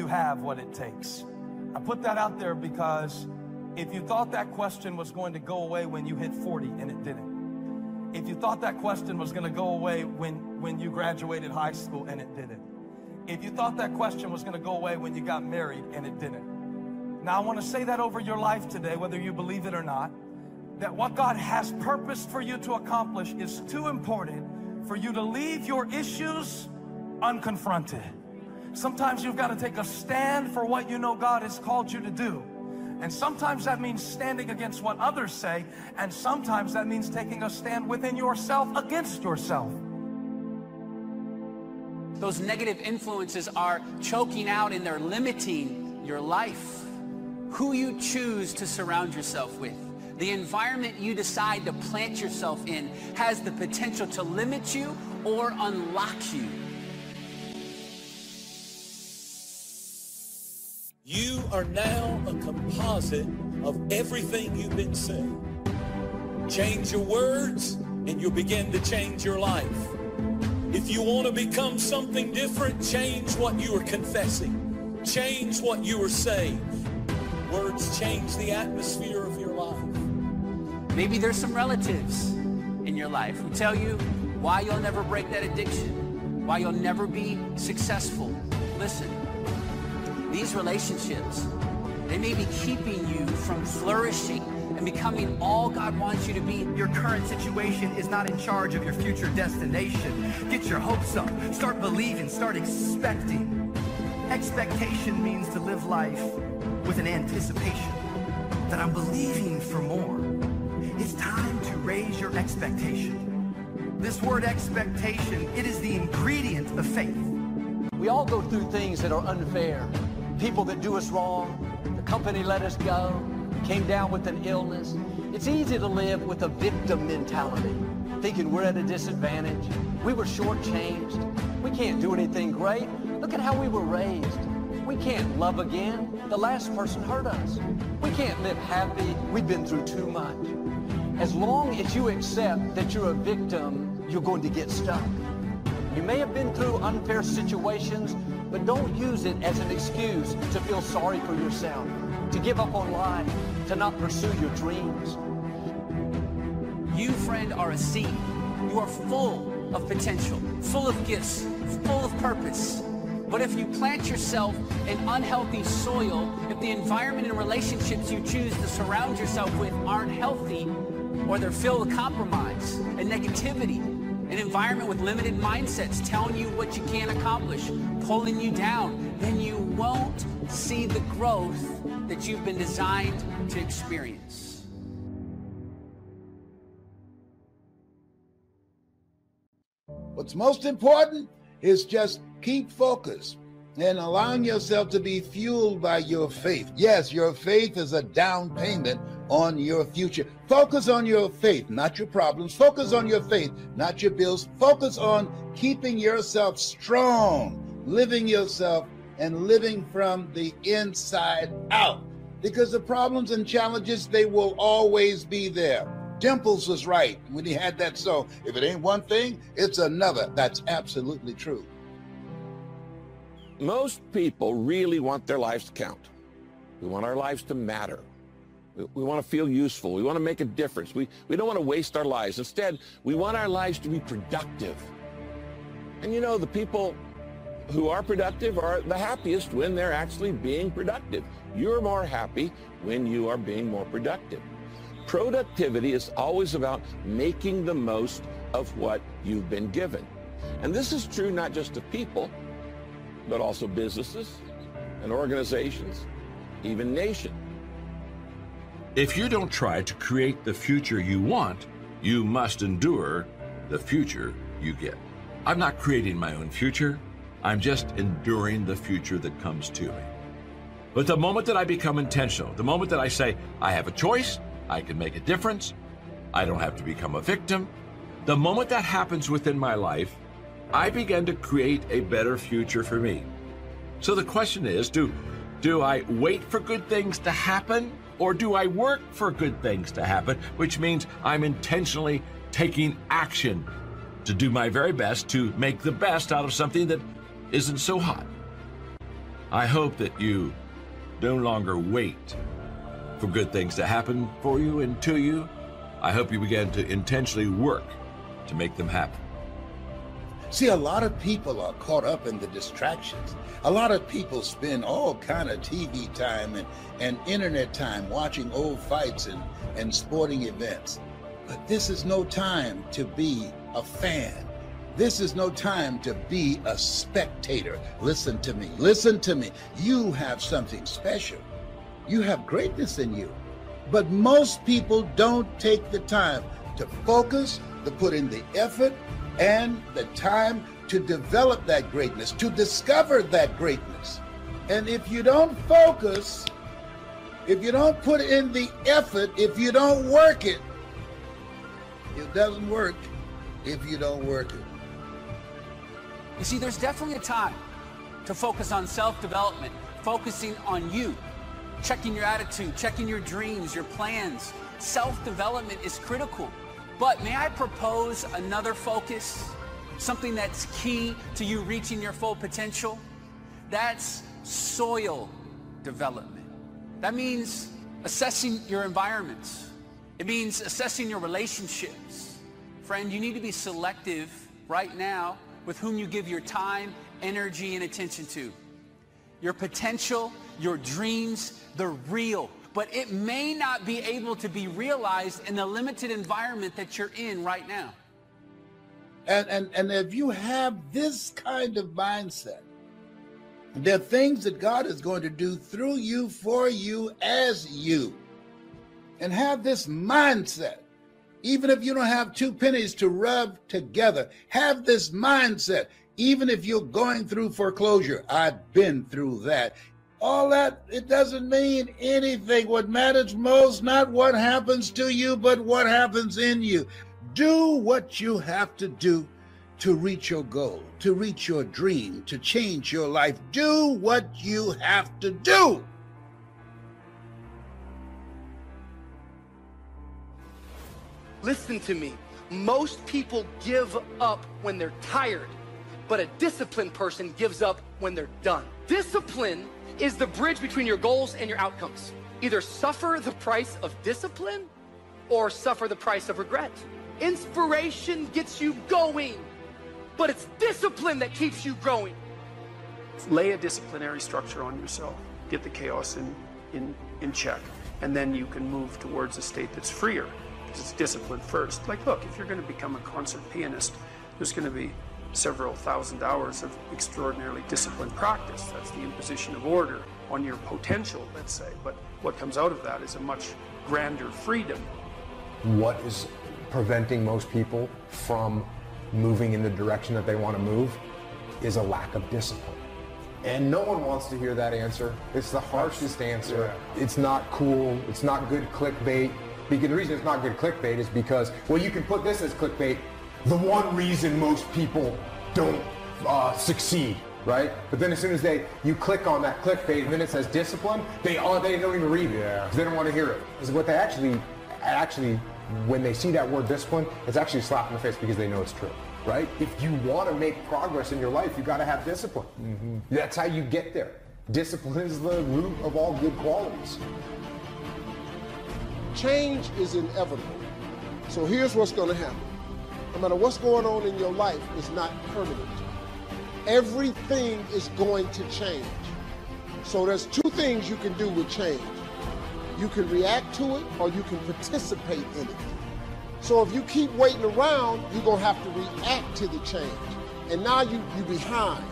you have what it takes? I put that out there because if you thought that question was going to go away when you hit 40 and it didn't, if you thought that question was going to go away when you graduated high school and it didn't, if you thought that question was going to go away when you got married and it didn't, now I want to say that over your life today, whether you believe it or not, that what God has purposed for you to accomplish is too important for you to leave your issues unconfronted. Sometimes you've got to take a stand for what you know God has called you to do. And sometimes that means standing against what others say, and sometimes that means taking a stand within yourself against yourself. Those negative influences are choking out and they're limiting your life. Who you choose to surround yourself with, the environment you decide to plant yourself in has the potential to limit you or unlock you. You are now a composite of everything you've been saying. Change your words and you'll begin to change your life. If you want to become something different, change what you are confessing. Change what you are saying. Words change the atmosphere of your life. Maybe there's some relatives in your life who tell you why you'll never break that addiction, why you'll never be successful. Listen, these relationships, they may be keeping you from flourishing and becoming all God wants you to be. Your current situation is not in charge of your future destination. Get your hopes up. Start believing. Start expecting. Expectation means to live life with an anticipation that I'm believing for more. It's time to raise your expectation. This word expectation, it is the ingredient of faith. We all go through things that are unfair. People that do us wrong, the company let us go, came down with an illness. It's easy to live with a victim mentality, thinking we're at a disadvantage. We were shortchanged. We can't do anything great. Look at how we were raised. We can't love again. The last person hurt us. We can't live happy. We've been through too much. As long as you accept that you're a victim, you're going to get stuck. You may have been through unfair situations, but don't use it as an excuse to feel sorry for yourself, to give up on life, to not pursue your dreams. You, friend, are a seed. You are full of potential, full of gifts, full of purpose. But if you plant yourself in unhealthy soil, if the environment and relationships you choose to surround yourself with aren't healthy, or they're filled with compromise and negativity, an environment with limited mindsets telling you what you can't accomplish, pulling you down, then you won't see the growth that you've been designed to experience. What's most important is just keep focused and allowing yourself to be fueled by your faith. Yes, your faith is a down payment on your future. Focus on your faith, not your problems. Focus on your faith, not your bills. Focus on keeping yourself strong, living yourself and living from the inside out. Because the problems and challenges, they will always be there. Dimples was right when he had that song. If it ain't one thing, it's another. That's absolutely true. Most people really want their lives to count. We want our lives to matter. We want to feel useful. We want to make a difference. We don't want to waste our lives. Instead, we want our lives to be productive. And you know, the people who are productive are the happiest when they're actually being productive. You're more happy when you are being more productive. Productivity is always about making the most of what you've been given. And this is true not just of people, but also businesses and organizations, even nations. If you don't try to create the future you want, you must endure the future you get. I'm not creating my own future. I'm just enduring the future that comes to me. But the moment that I become intentional, the moment that I say, I have a choice, I can make a difference, I don't have to become a victim, the moment that happens within my life, I begin to create a better future for me. So the question is, do I wait for good things to happen, or do I work for good things to happen, which means I'm intentionally taking action to do my very best to make the best out of something that isn't so hot? I hope that you no longer wait for good things to happen for you and to you. I hope you begin to intentionally work to make them happen. See, a lot of people are caught up in the distractions. A lot of people spend all kind of TV time and internet time watching old fights and sporting events. But this is no time to be a fan. This is no time to be a spectator. Listen to me. Listen to me. You have something special. You have greatness in you. But most people don't take the time to focus, to put in the effort and the time to develop that greatness, to discover that greatness. And if you don't focus, if you don't put in the effort, if you don't work it, it doesn't work if you don't work it. You see, there's definitely a time to focus on self-development, focusing on you, checking your attitude, checking your dreams, your plans. Self-development is critical. But may I propose another focus? Something that's key to you reaching your full potential? That's soil development. That means assessing your environments. It means assessing your relationships. Friend, you need to be selective right now with whom you give your time, energy, and attention to. Your potential, your dreams, they're real, but it may not be able to be realized in the limited environment that you're in right now. And if you have this kind of mindset, there are things that God is going to do through you, for you, as you. And have this mindset. Even if you don't have two pennies to rub together, have this mindset. Even if you're going through foreclosure, I've been through that. All that, it doesn't mean anything. What matters most, not what happens to you, but what happens in you. Do what you have to do to reach your goal, to reach your dream, to change your life. Do what you have to do. Listen to me. Most people give up when they're tired, but a disciplined person gives up when they're done. Discipline is the bridge between your goals and your outcomes. Either suffer the price of discipline or suffer the price of regret. Inspiration gets you going, but it's discipline that keeps you growing. Lay a disciplinary structure on yourself. Get the chaos in check, and then you can move towards a state that's freer. It's discipline first. Like, look, if you're going to become a concert pianist, there's going to be several thousand hours of extraordinarily disciplined practice. That's the imposition of order on your potential, let's say. But what comes out of that is a much grander freedom. What is preventing most people from moving in the direction that they want to move is a lack of discipline. And no one wants to hear that answer. It's the harshest answer. Yeah. It's not cool. It's not good clickbait. Because the reason it's not good clickbait is because, well, you can put this as clickbait, the one reason most people don't succeed, right? But then as soon as you click on that clickbait and then it says discipline, they don't even read it because they don't want to hear it. Because what they actually, when they see that word discipline, it's actually a slap in the face because they know it's true, right? If you want to make progress in your life, you got to have discipline. Mm-hmm. That's how you get there. Discipline is the root of all good qualities. Change is inevitable. So here's what's going to happen. No matter what's going on in your life, it's not permanent. Everything is going to change. So there's two things you can do with change. You can react to it or you can participate in it. So if you keep waiting around, you're going to have to react to the change. And now you're behind.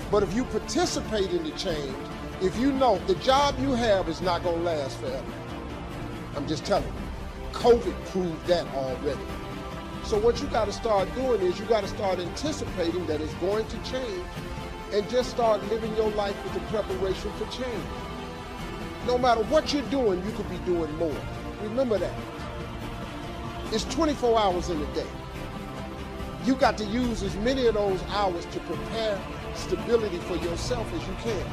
But if you participate in the change, if you know the job you have is not going to last forever. I'm just telling you, COVID proved that already. So what you got to start doing is you got to start anticipating that it's going to change and just start living your life with the preparation for change. No matter what you're doing, you could be doing more. Remember that. It's 24 hours in a day. You got to use as many of those hours to prepare stability for yourself as you can.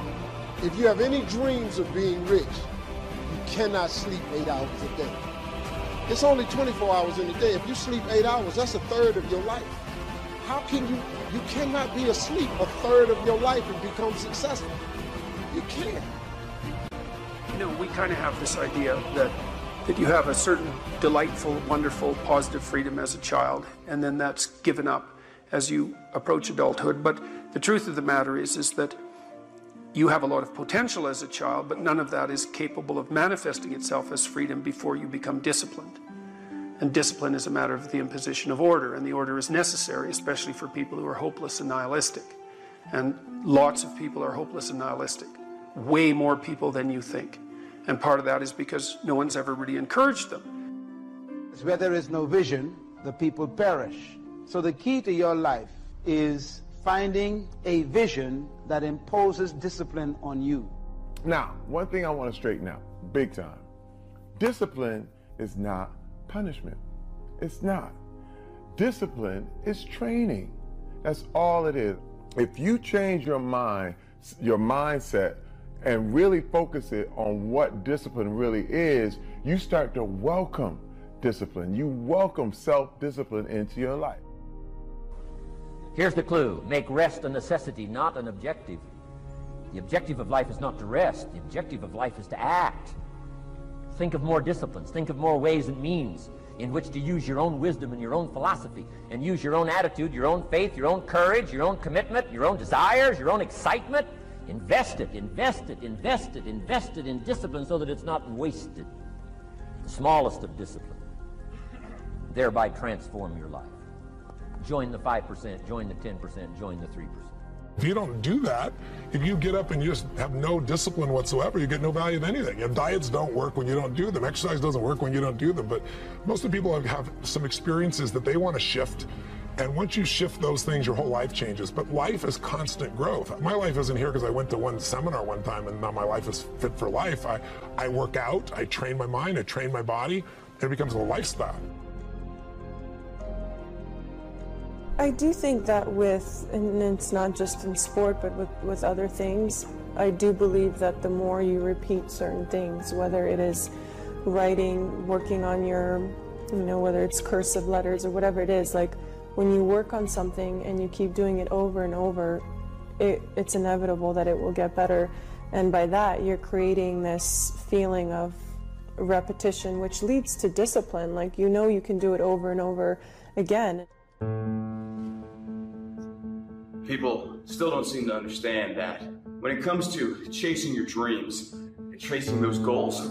If you have any dreams of being rich, you cannot sleep 8 hours a day. It's only 24 hours in a day. If you sleep 8 hours, that's a third of your life. How can you cannot be asleep a third of your life and become successful. You can't. You know, we kind of have this idea that you have a certain delightful, wonderful, positive freedom as a child, and then that's given up as you approach adulthood. But the truth of the matter is that you have a lot of potential as a child, but none of that is capable of manifesting itself as freedom before you become disciplined. And discipline is a matter of the imposition of order, and the order is necessary, especially for people who are hopeless and nihilistic. And lots of people are hopeless and nihilistic. Way more people than you think. And part of that is because no one's ever really encouraged them. Where there is no vision, the people perish. So the key to your life is finding a vision that imposes discipline on you. Now, one thing I want to straighten out, big time. Discipline is not punishment. It's not. Discipline is training. That's all it is. If you change your mindset, and really focus it on what discipline really is, you start to welcome discipline. You welcome self-discipline into your life. Here's the clue. Make rest a necessity, not an objective. The objective of life is not to rest. The objective of life is to act. Think of more disciplines. Think of more ways and means in which to use your own wisdom and your own philosophy, and use your own attitude, your own faith, your own courage, your own commitment, your own desires, your own excitement. Invest it in discipline so that it's not wasted. The smallest of discipline. Thereby transform your life. Join the 5%, join the 10%, join the 3%. If you don't do that, if you get up and you just have no discipline whatsoever, you get no value of anything. Your diets don't work when you don't do them. Exercise doesn't work when you don't do them. But most of the people have some experiences that they want to shift. And once you shift those things, your whole life changes. But life is constant growth. My life isn't here because I went to one seminar one time and now my life is fit for life. I work out, I train my mind, I train my body, and it becomes a lifestyle. I do think that and it's not just in sport, but with other things, I do believe that the more you repeat certain things, whether it is writing, working on your, whether it's cursive letters or whatever it is, like, when you work on something and you keep doing it over and over, it's inevitable that it will get better. And by that, you're creating this feeling of repetition, which leads to discipline. Like, you can do it over and over again. People still don't seem to understand that when it comes to chasing your dreams and chasing those goals,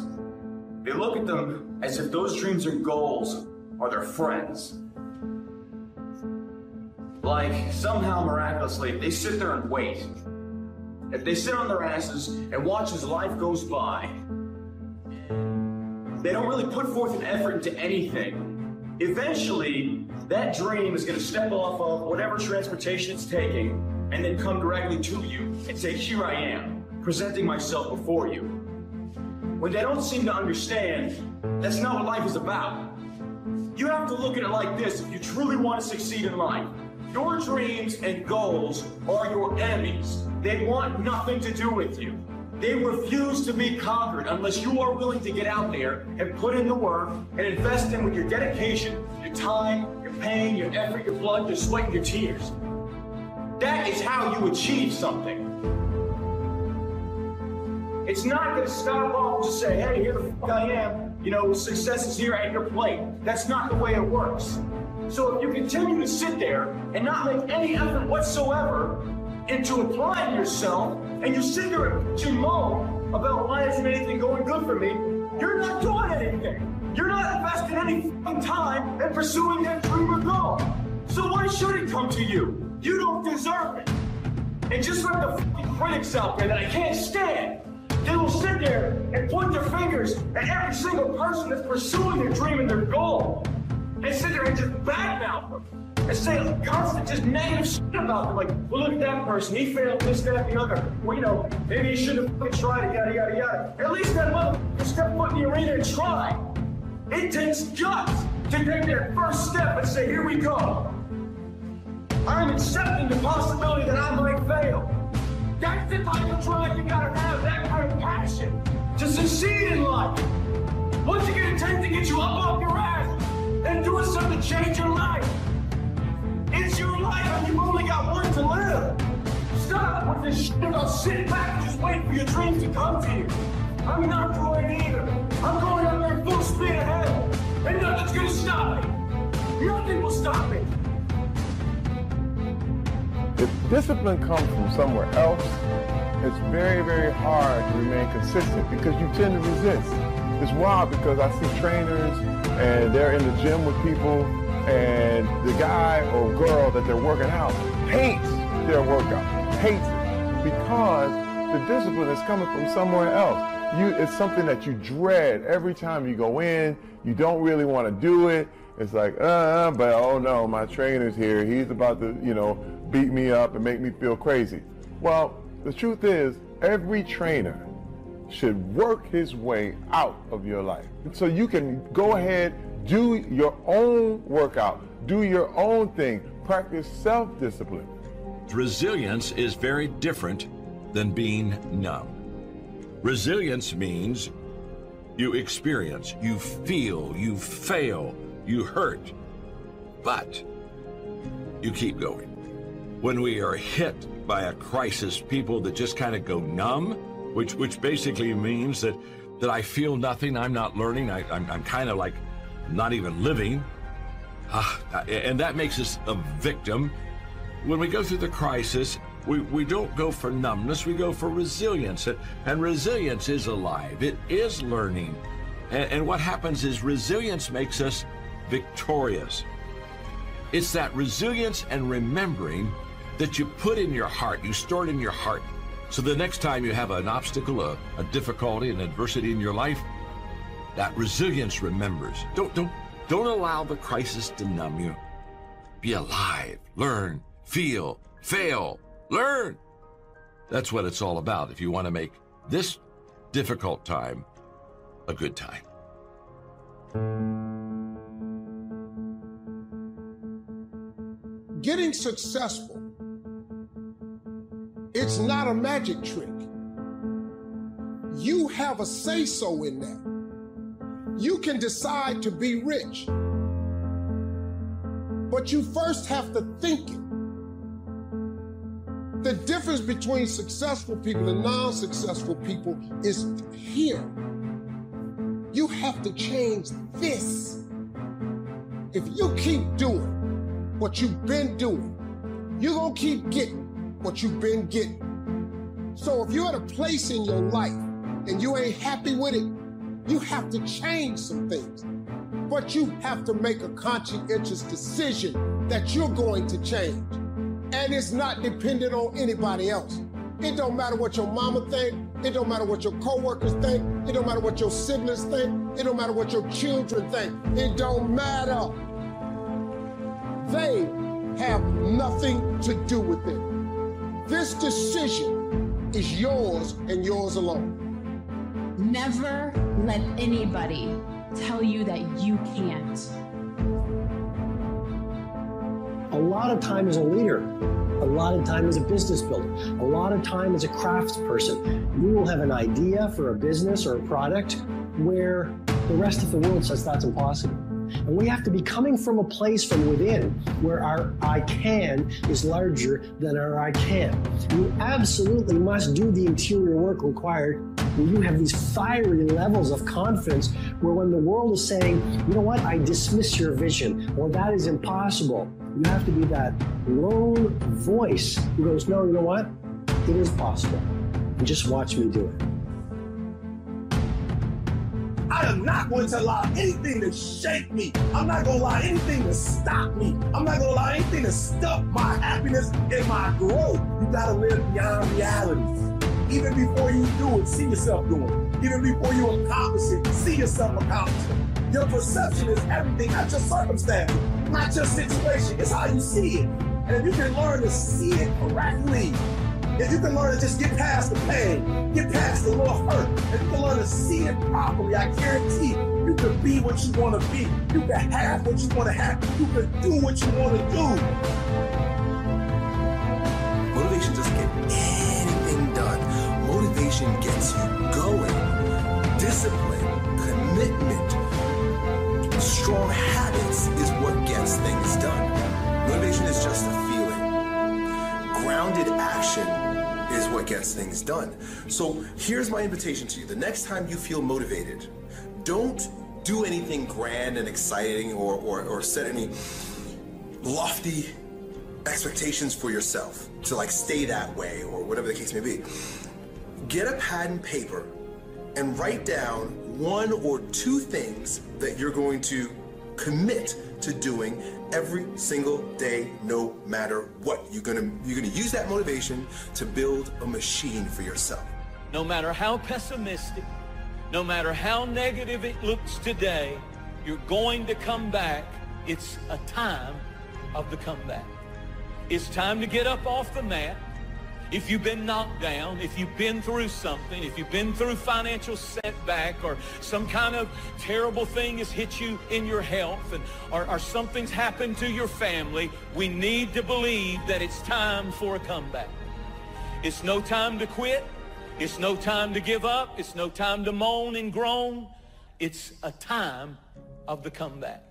they look at them as if those dreams and goals are their friends. Like, somehow, miraculously, if they sit there and wait, if they sit on their asses and watch as life goes by, they don't really put forth an effort into anything. Eventually, that dream is going to step off of whatever transportation it's taking and then come directly to you and say, here I am, presenting myself before you. When they don't seem to understand, that's not what life is about. You have to look at it like this if you truly want to succeed in life. Your dreams and goals are your enemies. They want nothing to do with you. They refuse to be conquered unless you are willing to get out there and put in the work and invest in with your dedication, your time, your pain, your effort, your blood, your sweat, and your tears. That is how you achieve something. It's not going to stop off and just say, hey, here the fuck I am. Success is here at your plate. That's not the way it works. So if you continue to sit there and not make any effort whatsoever into applying yourself, and you sit there and moan about why isn't anything going good for me, you're not doing anything. You're not investing any time in pursuing that dream or goal. So why should it come to you? You don't deserve it. And just like the critics out there that I can't stand, they will sit there and point their fingers at every single person that's pursuing their dream and their goal. And sit there and just badmouth them and say constant just negative shit about them. Like, well, look at that person. He failed this, that, the other. Well, maybe he should have tried it, yada, yada, yada. At least that motherfucker stepped foot in the arena and tried. It takes guts to take that first step and say, here we go. I'm accepting the possibility that I might fail. That's the type of drive you gotta have, that kind of passion to succeed in life. What's it gonna take to get you up off your ass and doing something to change your life? It's your life and you've only got one to live. Stop with this shit about sitting back and just just wait for your dreams to come to you. I'm not going either. I'm going out there full speed ahead, and nothing's gonna stop me. Nothing will stop me. If discipline comes from somewhere else, it's very, very hard to remain consistent because you tend to resist. It's wild because I see trainers and they're in the gym with people and the guy or girl that they're working out hates their workout, hates it because the discipline is coming from somewhere else. It's something that you dread every time you go in. You don't really want to do it. It's like, but oh no, my trainer's here. He's about to, beat me up and make me feel crazy. Well, the truth is, every trainer should work his way out of your life. So you can go ahead, do your own workout, do your own thing, practice self-discipline. Resilience is very different than being numb. Resilience means you experience, you feel, you fail, you hurt, but you keep going. When we are hit by a crisis, people that just kind of go numb, which basically means that I feel nothing, I'm not learning, I'm kind of like not even living, and that makes us a victim. When we go through the crisis, we don't go for numbness, we go for resilience, and resilience is alive, it is learning, and what happens is resilience makes us victorious. It's that resilience and remembering that you put in your heart, you store it in your heart, so the next time you have an obstacle, a difficulty, an adversity in your life, that resilience remembers. Don't allow the crisis to numb you. Be alive, learn, feel, fail, learn. That's what it's all about if you want to make this difficult time a good time. Getting successful, it's not a magic trick. You have a say-so in that. You can decide to be rich, but you first have to think it. The difference between successful people and non-successful people is here. You have to change this. If you keep doing what you've been doing, you're gonna keep getting what you've been getting. So if you're at a place in your life and you ain't happy with it, you have to change some things. But you have to make a conscientious decision that you're going to change. And it's not dependent on anybody else. It don't matter what your mama think, it don't matter what your coworkers think, it don't matter what your siblings think, it don't matter what your children think, it don't matter. They have nothing to do with it. This decision is yours and yours alone. Never let anybody tell you that you can't. A lot of time as a leader, a lot of time as a business builder, a lot of time as a craftsperson, you will have an idea for a business or a product where the rest of the world says that's impossible. And we have to be coming from a place from within where our I can is larger than our I can. You absolutely must do the interior work required where you have these fiery levels of confidence where when the world is saying, you know what, I dismiss your vision, or that is impossible, you have to be that lone voice who goes, no, you know what, it is possible. And just watch me do it. I am not going to allow anything to shake me. I'm not going to allow anything to stop me. I'm not going to allow anything to stop my happiness and my growth. You got to live beyond reality. Even before you do it, see yourself doing it. Even before you accomplish it, see yourself accomplishing it. Your perception is everything, not your circumstance, not your situation. It's how you see it. And if you can learn to see it correctly, if you can learn to just get past the pain, get past the little hurt, if you can learn to see it properly, I guarantee you can be what you want to be. You can have what you want to have. You can do what you want to do. Motivation doesn't get anything done. Motivation gets you going. Discipline, commitment, strong habits is what gets things done. Motivation is just a feeling. Grounded action is what gets things done. So here's my invitation to you. The next time you feel motivated, don't do anything grand and exciting or set any lofty expectations for yourself to like stay that way or whatever the case may be. Get a pad and paper and write down 1 or 2 things that you're going to commit to doing every single day, no matter what. You're gonna use that motivation to build a machine for yourself. No matter how pessimistic, no matter how negative it looks today, you're going to come back. It's a time of the comeback. It's time to get up off the mat. If you've been knocked down, if you've been through something, if you've been through financial setback or some kind of terrible thing has hit you in your health or something's happened to your family, we need to believe that it's time for a comeback. It's no time to quit. It's no time to give up. It's no time to moan and groan. It's a time of the comeback.